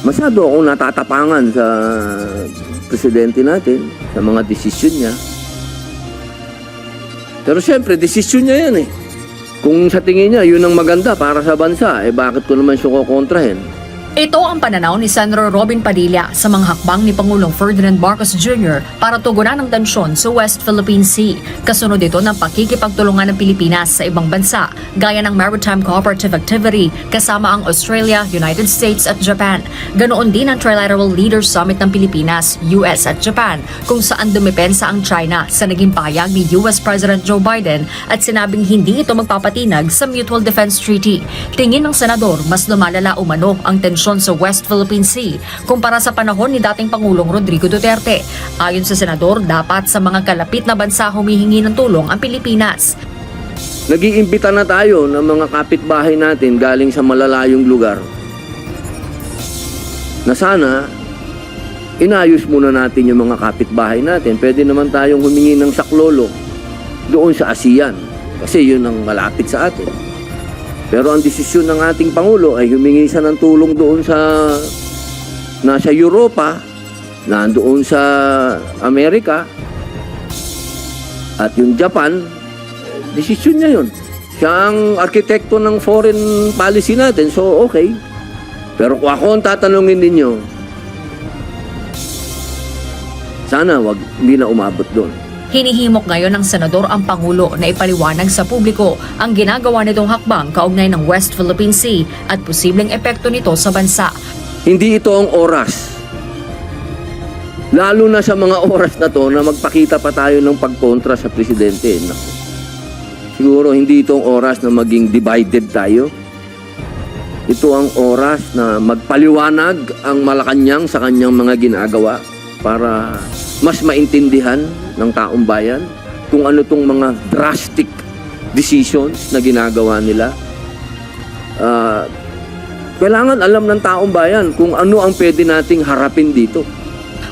Masyado akong natatapangan sa presidente natin, sa mga desisyon niya. Pero siyempre, desisyon niya yan eh. Kung sa tingin niya, yun ang maganda para sa bansa, bakit ko naman siya kukontrahin? Ito ang pananaw ni Senator Robin Padilla sa mga hakbang ni Pangulong Ferdinand Marcos Jr. para tugunan ang tensyon sa West Philippine Sea. Kasunod ito ng pakikipagtulungan ng Pilipinas sa ibang bansa, gaya ng Maritime Cooperative Activity kasama ang Australia, United States at Japan. Ganoon din ang Trilateral Leaders Summit ng Pilipinas, US at Japan, kung saan dumepensa ang China sa naging pahayag ni US President Joe Biden at sinabing hindi ito magpapatinag sa Mutual Defense Treaty. Tingin ng senador, mas lumalala umano ang tensyon sa West Philippine Sea kumpara sa panahon ni dating Pangulong Rodrigo Duterte. Ayon sa senador, dapat sa mga kalapit na bansa humihingi ng tulong ang Pilipinas. Nag-iimbita na tayo ng mga kapitbahay natin galing sa malalayong lugar na sana inayos muna natin yung mga kapitbahay natin. Pwede naman tayong humingi ng saklolo doon sa ASEAN kasi yun ang malapit sa atin. Pero ang desisyon ng ating Pangulo ay humingi siya ng tulong doon sa nasa Europa, nandoon sa Amerika, at yung Japan, desisyon niya yun. Siya ang arkitekto ng foreign policy natin, so okay. Pero kung ako ang tatanungin ninyo, sana hindi na umabot doon. Hinihimok ngayon ng senador ang Pangulo na ipaliwanag sa publiko ang ginagawa nitong hakbang kaugnay ng West Philippine Sea at posibleng epekto nito sa bansa. Hindi ito ang oras. Lalo na sa mga oras na to na magpakita pa tayo ng pagkontra sa presidente. Naku. Siguro hindi ito ang oras na maging divided tayo. Ito ang oras na magpaliwanag ang Malacanang sa kanyang mga ginagawa para mas maintindihan ng taong bayan kung ano tong mga drastic decisions na ginagawa nila. Kailangan alam ng taong bayan kung ano ang pwede nating harapin dito.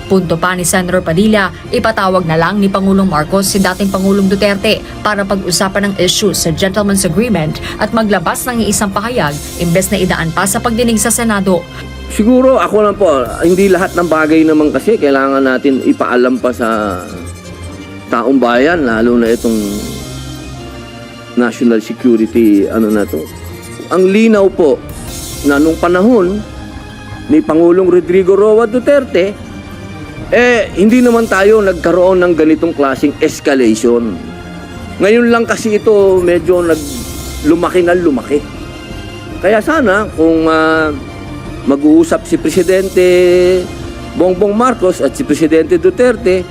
Punto pa ni Senator Padilla, ipatawag na lang ni Pangulong Marcos si dating Pangulong Duterte para pag-usapan ng issues sa Gentleman's Agreement at maglabas ng isang pahayag imbes na idaan pa sa pagdinig sa Senado. Siguro ako lang po, hindi lahat ng bagay naman kasi kailangan natin ipaalam pa sa taong bayan, lalo na itong national security na to. Ang linaw po na nung panahon ni Pangulong Rodrigo Roa Duterte, hindi naman tayo nagkaroon ng ganitong klaseng escalation. Ngayon lang kasi ito medyo lumaki na lumaki. Kaya sana kung mag-uusap si Presidente Bongbong Marcos at si Presidente Duterte,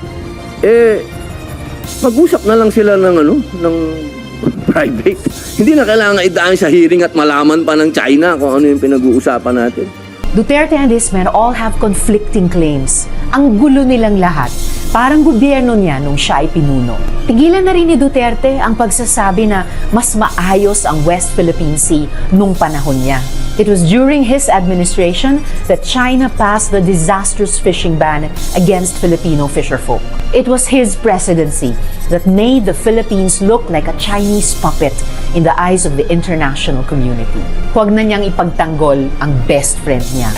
mag-usap na lang sila ng private. Hindi na kailangan idaan sa hearing at malaman pa ng China kung ano yung pinag-uusapan natin. Duterte and his men all have conflicting claims. Ang gulo nilang lahat. Parang gobyerno niya nung siya ay pinuno. Tigilan na rin ni Duterte ang pagsasabi na mas maayos ang West Philippine Sea nung panahon niya. It was during his administration that China passed the disastrous fishing ban against Filipino fisherfolk. It was his presidency that made the Philippines look like a Chinese puppet in the eyes of the international community. Huwag na niyang ipagtanggol ang best friend niya.